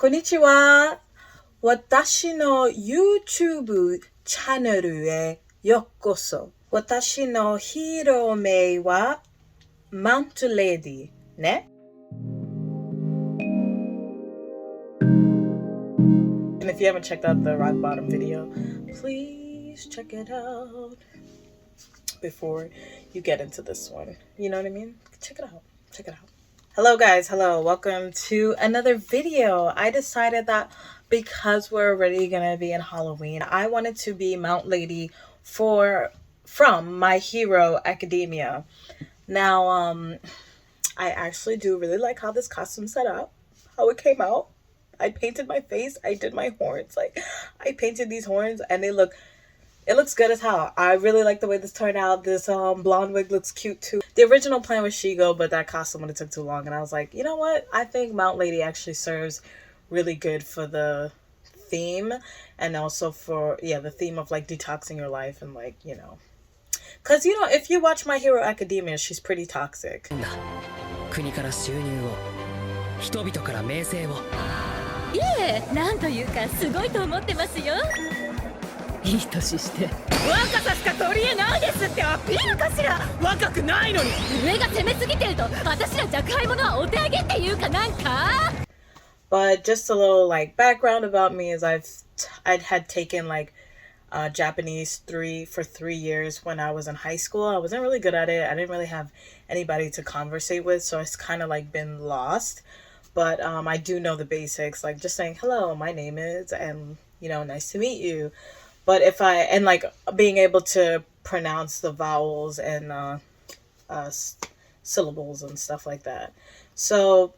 こんにちは。私の YouTube チャンネルへようこそ。私のヒーロー名はマウントレディね。And if you haven't checked out the rock bottom video, please check it out before you get into this one. You know what I mean? Check it out. Check it out. Hello guys, hello. Welcome to another video. I decided that because we're already gonna be in Halloween, I wanted to be Mount Lady from My Hero Academia. Now, I actually do really like how this costume set up, how it came out. I painted my face, I did my horns, like I painted these horns and it looks good as hell. I really like the way this turned out. This blonde wig looks cute too. The original plan was Shigo, but that costume would have took too long and I was like, you know what? I think Mount Lady actually serves really good for the theme and also for the theme of like detoxing your life and like, you know. Cause you know, if you watch My Hero Academia, she's pretty toxic. 国から収入を、人々から名声を。いえ、なんというかすごいと思ってますよ。いい年して若さしか取り柄ないですってアピールかしら。若くないのに。上が攻めすぎてると私ら若輩者はお手上げっていうかなんか。But just a little like background about me is I'd had taken like Japanese for 3 years when I was in high school. I wasn't really good at it. I didn't really have anybody to conversate with, so it's kind of like been lost. But I do know the basics, like just saying hello, my name is, and you know, nice to meet you. But like being able to pronounce the vowels and syllables and stuff like that. So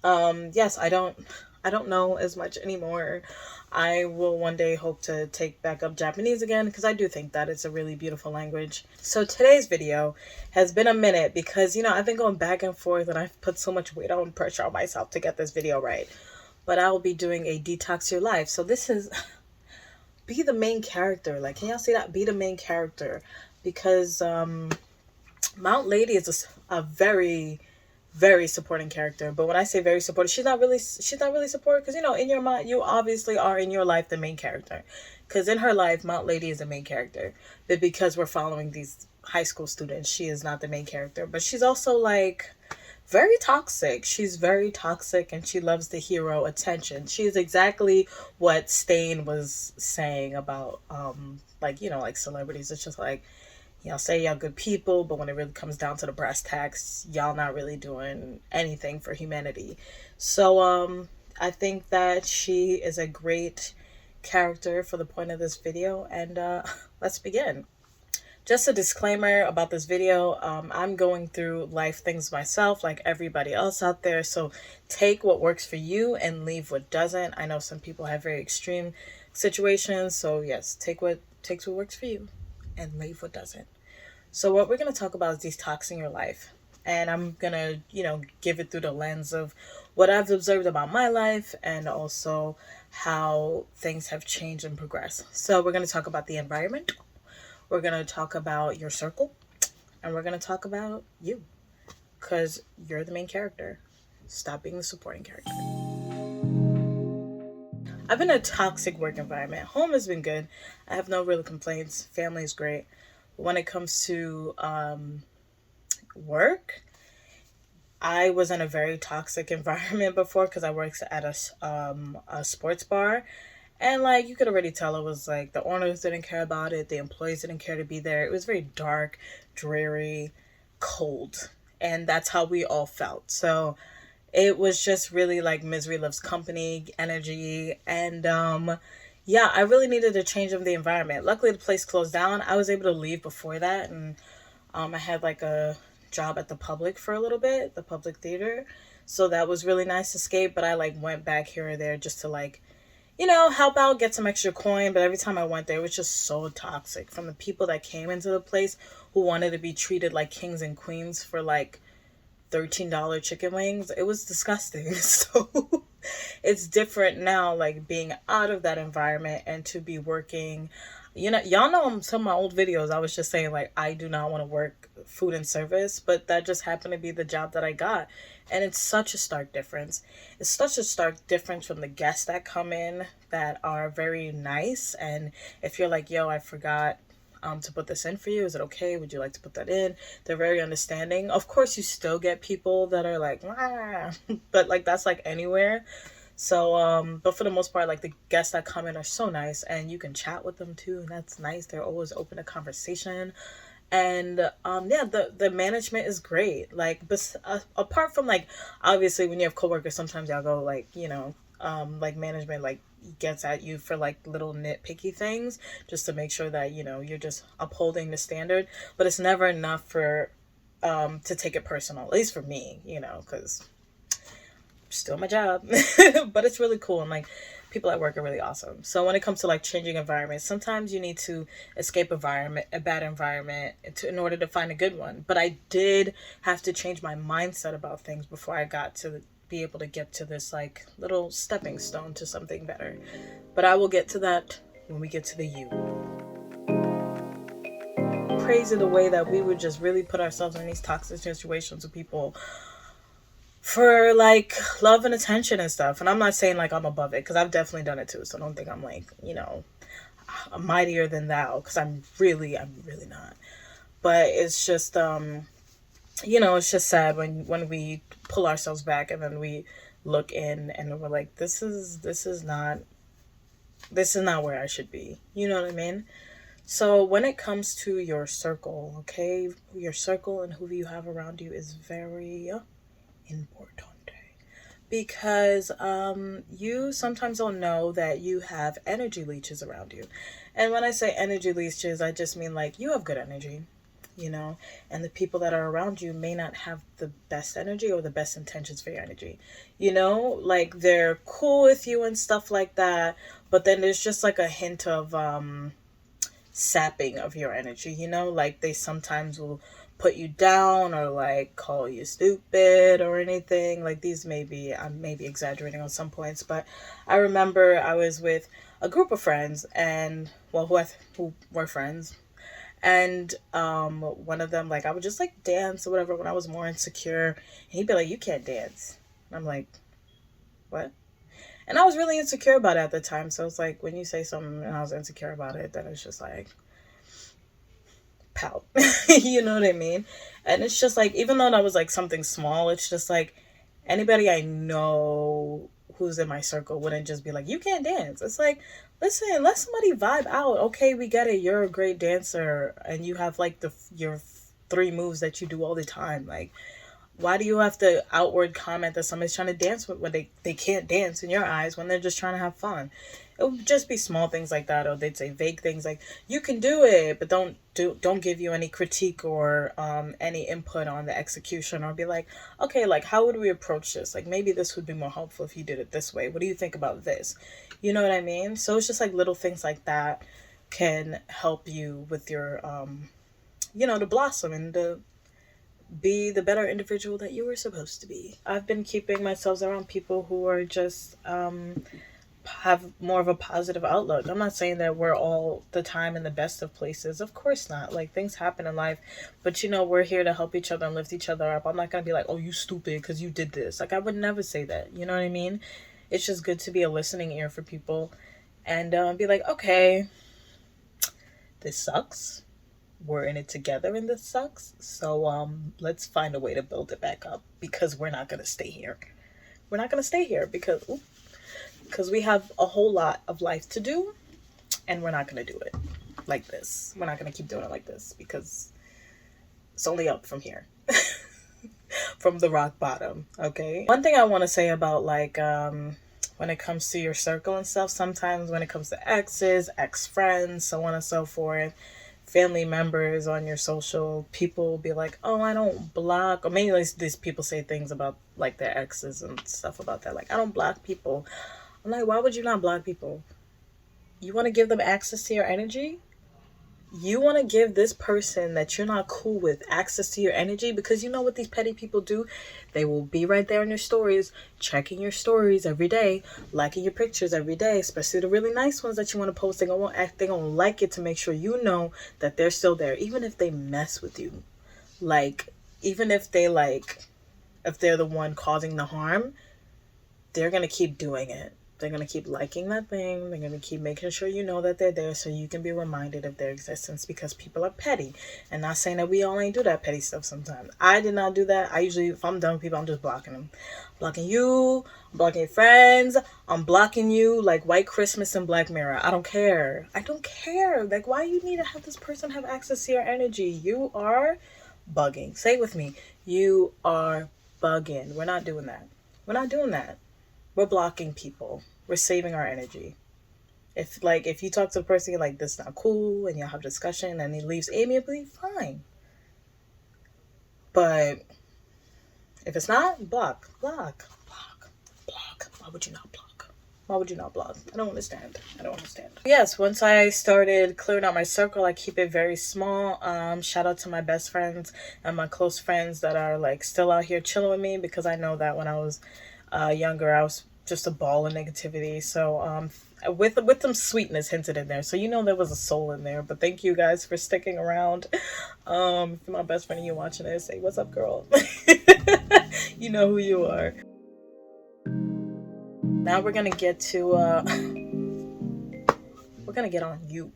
yes, I don't know as much anymore. I will one day hope to take back up Japanese again because I do think that it's a really beautiful language. So today's video has been a minute because, you know, I've been going back and forth and I've put so much weight on pressure on myself to get this video right. But I will be doing a Detox Your Life. So this is be the main character. Like, can y'all see that? Be the main character. Because Mount Lady is a very supporting character. But when I say very supportive, she's not really supportive because, you know, in your mind, you obviously are in your life the main character. Because in her life, Mount Lady is the main character. But because we're following these high school students, she is not the main character. But she's also like very toxic. She's very toxic and she loves the hero attention. She is exactly what Stain was saying about like, you know, like celebrities. It's just like, y'all say y'all good people, but when it really comes down to the brass tacks, y'all not really doing anything for humanity. So I think that she is a great character for the point of this video, and let's begin. Just a disclaimer about this video, I'm going through life things myself like everybody else out there, so take what works for you and leave what doesn't. I know some people have very extreme situations, so yes, take what works for you and leave what doesn't. So what we're going to talk about is detoxing your life. And I'm going to, you know, give it through the lens of what I've observed about my life and also how things have changed and progressed. So we're going to talk about the environment. We're going to talk about your circle. And we're going to talk about you. Because you're the main character. Stop being the supporting character. I've been in a toxic work environment. Home has been good. I have no real complaints. Family is great. When it comes to work, I was in a very toxic environment before because I worked at a sports bar. And like you could already tell, it was like the owners didn't care about it. The employees didn't care to be there. It was very dark, dreary, cold. And that's how we all felt. So it was just really like misery loves company energy. And yeah, I really needed a change of the environment. Luckily, the place closed down. I was able to leave before that. And I had like a job at the Public for a little bit, the Public Theater. So that was really nice escape. But I like went back here or there just to like, you know, help out, get some extra coin. But every time I went there, it was just so toxic. From the people that came into the place who wanted to be treated like kings and queens for like $13 chicken wings. It was disgusting. So it's different now, like being out of that environment and to be working. You know, y'all know some of my old videos, I was just saying like I do not want to work food and service, but that just happened to be the job that I got. And it's such a stark difference. It's such a stark difference from the guests that come in that are very nice. And if you're like, yo, I forgot to put this in for you. Is it okay? Would you like to put that in? They're very understanding. Of course, you still get people that are like, ah, but like that's like anywhere. So, but for the most part, like the guests that come in are so nice, and you can chat with them too, and that's nice. They're always open to conversation, and yeah, the management is great. Like, apart from like obviously when you have coworkers, sometimes y'all go like like management like gets at you for like little nitpicky things just to make sure that you're just upholding the standard, but it's never enough for to take it personal, at least for me, because still my job. But it's really cool, and like people at work are really awesome. So when it comes to like changing environments, sometimes you need to escape a bad environment in order to find a good one. But I did have to change my mindset about things before I got to be able to get to this like little stepping stone to something better. But I will get to that when we get to the you. Crazy the way that we would just really put ourselves in these toxic situations with people for like love and attention and stuff. And I'm not saying like I'm above it, because I've definitely done it too. So don't think I'm like, mightier than thou, because I'm really not. But it's just it's just sad when we pull ourselves back and then we look in and we're like, this is not where I should be. You know what I mean? So when it comes to your circle, okay, your circle and who you have around you is very important, because you sometimes don't know that you have energy leeches around you. And when I say energy leeches, I just mean like you have good energy, and the people that are around you may not have the best energy or the best intentions for your energy. Like they're cool with you and stuff like that, but then there's just like a hint of sapping of your energy. Like they sometimes will put you down or like call you stupid or anything. Like these I'm maybe exaggerating on some points, but I remember I was with a group of friends, and who were friends, and one of them, like, I would just like dance or whatever when I was more insecure, and he'd be like, you can't dance. And I'm like, what? And I was really insecure about it at the time. So it's like when you say something and I was insecure about it, then it's just like pout. You know what I mean? And it's just like, even though that was like something small, it's just like anybody I know who's in my circle wouldn't just be like, you can't dance. It's like, listen, let somebody vibe out. Okay, we get it. You're a great dancer and you have like your 3 moves that you do all the time. Like, why do you have to outward comment that somebody's trying to dance when they can't dance in your eyes when they're just trying to have fun? It would just be small things like that, or they'd say vague things like, you can do it, but don't give you any critique or any input on the execution, or be like, okay, like, how would we approach this? Like, maybe this would be more helpful if you did it this way. What do you think about this? You know what I mean? So it's just like little things like that can help you with your, to blossom and to be the better individual that you were supposed to be. I've been keeping myself around people who are just have more of a positive outlook. I'm not saying that we're all the time in the best of places. Of course not. Like, things happen in life, but we're here to help each other and lift each other up. I'm not gonna be like, oh, you stupid because you did this. Like, I would never say that. You know what I mean? It's just good to be a listening ear for people and be like, okay, this sucks. We're in it together and this sucks. So let's find a way to build it back up, because we're not gonna stay here. We're not gonna stay here because we have a whole lot of life to do, and we're not going to do it like this. We're not going to keep doing it like this, because it's only up from here. From the rock bottom, okay? One thing I want to say about, like, when it comes to your circle and stuff, sometimes when it comes to exes, ex-friends, so on and so forth, family members on your social, people will be like, oh, I don't block, or maybe these people say things about, like, their exes and stuff about that, like, I don't block people. I'm like, why would you not block people? You want to give them access to your energy? You want to give this person that you're not cool with access to your energy? Because you know what these petty people do? They will be right there in your stories, checking your stories every day, liking your pictures every day, especially the really nice ones that you want to post. They're going to like it to make sure you know that they're still there, even if they mess with you. Like, even if they, like, if they're the one causing the harm, they're going to keep doing it. They're going to keep liking that thing. They're going to keep making sure you know that they're there so you can be reminded of their existence, because people are petty. And not saying that we all ain't do that petty stuff sometimes. I did not do that. I usually, if I'm done with people, I'm just blocking them. Blocking you, I'm blocking your friends, I'm blocking you like White Christmas and Black Mirror. I don't care. I don't care. Like, why you need to have this person have access to your energy? You are bugging. Say it with me. You are bugging. We're not doing that. We're not doing that. We're blocking people. We're saving our energy. If you talk to the person, you're like, this is not cool, and you'll have discussion, and he leaves amiably, fine. But if it's not, block. Why would you not block? Why would you not block? I don't understand. Yes, once I started clearing out my circle, I keep it very small. Shout out to my best friends and my close friends that are like still out here chilling with me, because I know that when I was younger, I was just a ball of negativity. So with some sweetness hinted in there, so you know there was a soul in there. But thank you guys for sticking around. If you're my best friend and you're watching this, say what's up, girl. You know who you are. Now we're gonna get to we're gonna get on you,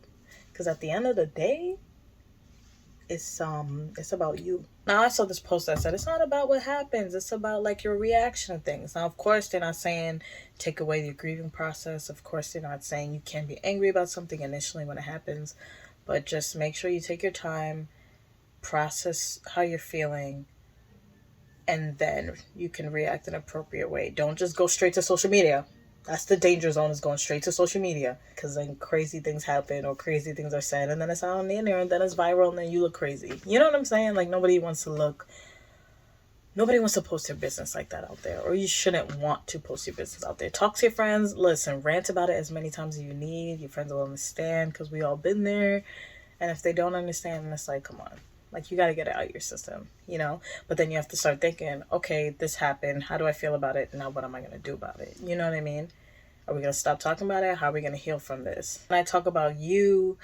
because at the end of the day, it's about you. Now, I saw this post that said it's not about what happens, it's about like your reaction to things. Now, of course, they're not saying take away the grieving process. Of course, they're not saying you can't be angry about something initially when it happens, but just make sure you take your time, process how you're feeling, and then you can react in an appropriate way. Don't just go straight to social media. That's the danger zone, is going straight to social media, because then crazy things happen or crazy things are said, and then it's out on the internet, and then it's viral, and then you look crazy. You know what I'm saying? Like, nobody wants to post their business like that out there, or you shouldn't want to post your business out there. Talk to your friends, listen, rant about it as many times as you need. Your friends will understand, because we all been there. And if they don't understand, then it's like, come on. Like, you got to get it out of your system, you know? But then you have to start thinking, okay, this happened. How do I feel about it? Now what am I going to do about it? You know what I mean? Are we going to stop talking about it? How are we going to heal from this? When I talk about you,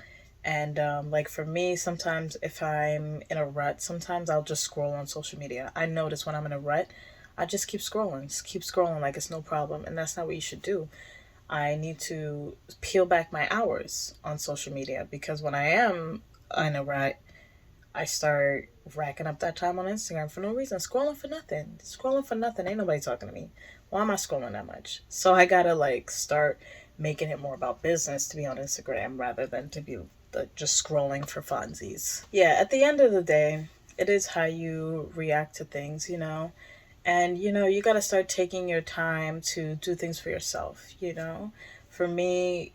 and like for me, sometimes if I'm in a rut, sometimes I'll just scroll on social media. I notice when I'm in a rut, I just keep scrolling like it's no problem. And that's not what you should do. I need to peel back my hours on social media, because when I am in a rut, I start racking up that time on Instagram for no reason. Scrolling for nothing. Ain't nobody talking to me. Why am I scrolling that much? So I gotta like start making it more about business to be on Instagram, rather than to be just scrolling for funsies. Yeah, at the end of the day, it is how you react to things, you know? And, you know, you gotta start taking your time to do things for yourself, you know? For me,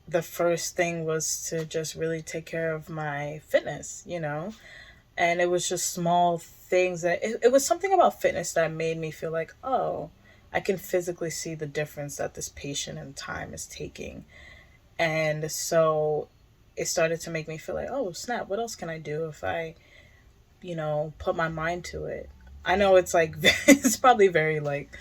the first thing was to just really take care of my fitness, you know? And it was just small things that it was something about fitness that made me feel like, oh, I can physically see the difference that this patient and time is taking. And so it started to make me feel like, oh, snap, what else can I do if I, you know, put my mind to it? I know it's like, it's probably very like,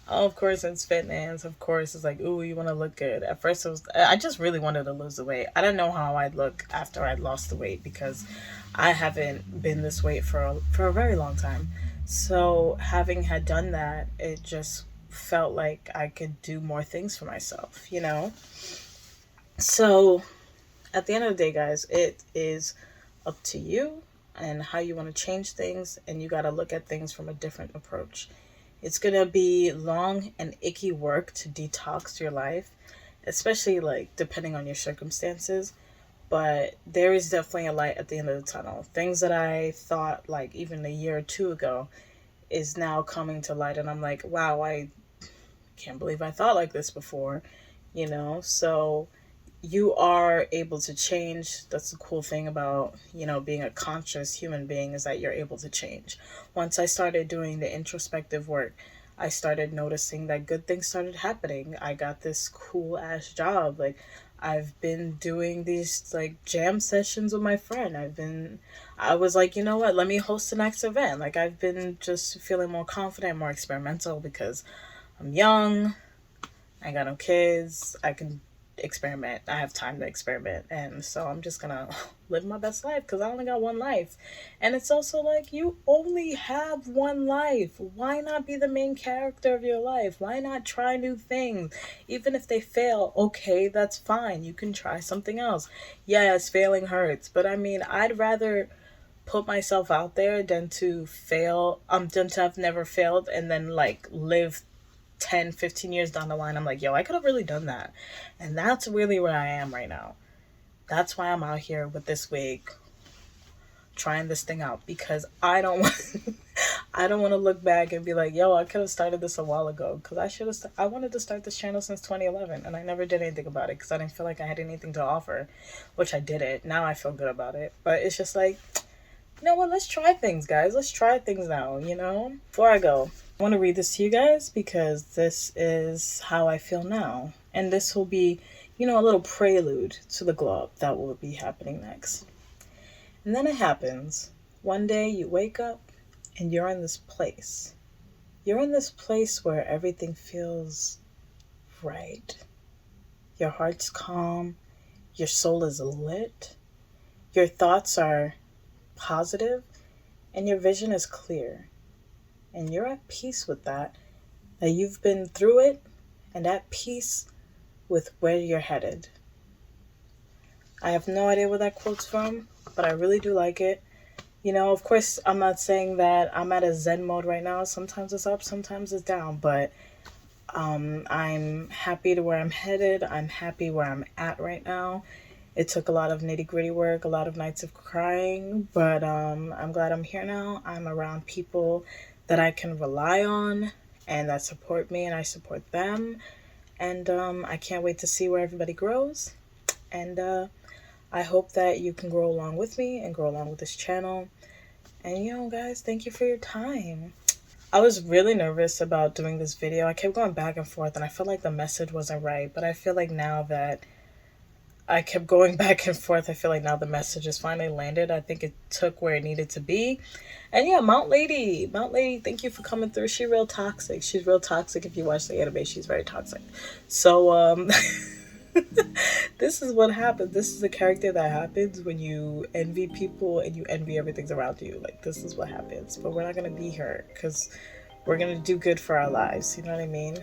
oh, of course it's fitness. Of course it's like, ooh, you want to look good. At first I just really wanted to lose the weight. I didn't know how I'd look after I'd lost the weight, because I haven't been this weight for a very long time. So having had done that, it just felt like I could do more things for myself, you know? So at the end of the day, guys, it is up to you and how you want to change things, and you got to look at things from a different approach. It's going to be long and icky work to detox your life, especially like depending on your circumstances. But there is definitely a light at the end of the tunnel. Things that I thought like even a year or two ago is now coming to light. And I'm like, wow, I can't believe I thought like this before, you know? So you are able to change. That's the cool thing about, you know, being a conscious human being, is that you're able to change. Once I started doing the introspective work, I started noticing that good things started happening. I got this cool ass job. Like, I've been doing these like jam sessions with my friend. I was like, you know what, let me host the next event. Like, I've been just feeling more confident, more experimental, because I'm young, I got no kids, I can experiment. I have time to experiment. And so I'm just gonna live my best life because I only got one life. And it's also like, you only have one life. Why not be the main character of your life? Why not try new things? Even if they fail, okay, that's fine. You can try something else. Yes, failing hurts. But I mean, I'd rather put myself out there than to fail, than to have never failed and then like live 10, 15 years down the line. I'm like, yo, I could have really done that. And that's really where I am right now. That's why I'm out here with this wig trying this thing out, because I don't want I don't want to look back and be like, yo, I could have started this a while ago, because I wanted to start this channel since 2011 and I never did anything about it because I didn't feel like I had anything to offer, which I didn't. Now I feel good about it, but it's just like, you know what, let's try things, guys. Let's try things now, you know? Before I go, I want to read this to you guys because this is how I feel now. And this will be, you know, a little prelude to the glow up that will be happening next. And then it happens. One day you wake up and you're in this place. You're in this place where everything feels right. Your heart's calm. Your soul is lit. Your thoughts are positive, and your vision is clear, and you're at peace with that you've been through it, and at peace with where you're headed. I have no idea where that quote's from, but I really do like it. You know, of course, I'm not saying that I'm at a Zen mode right now. Sometimes it's up, sometimes it's down, but I'm happy to where I'm headed. I'm happy where I'm at right now. It took a lot of nitty-gritty work, a lot of nights of crying, but I'm glad I'm here now. I'm around people that I can rely on and that support me, and I support them. And I can't wait to see where everybody grows. And I hope that you can grow along with me and grow along with this channel. And, you know, guys, thank you for your time. I was really nervous about doing this video. I kept going back and forth, and I felt like the message wasn't right. But I feel like now that I kept going back and forth, I feel like now the message has finally landed. I think it took where it needed to be. And yeah, Mount Lady, thank you for coming through. She's real toxic. She's real toxic. If you watch the anime, she's very toxic. So, this is what happens. This is the character that happens when you envy people and you envy everything around you. Like, this is what happens. But we're not going to be her because we're going to do good for our lives. You know what I mean?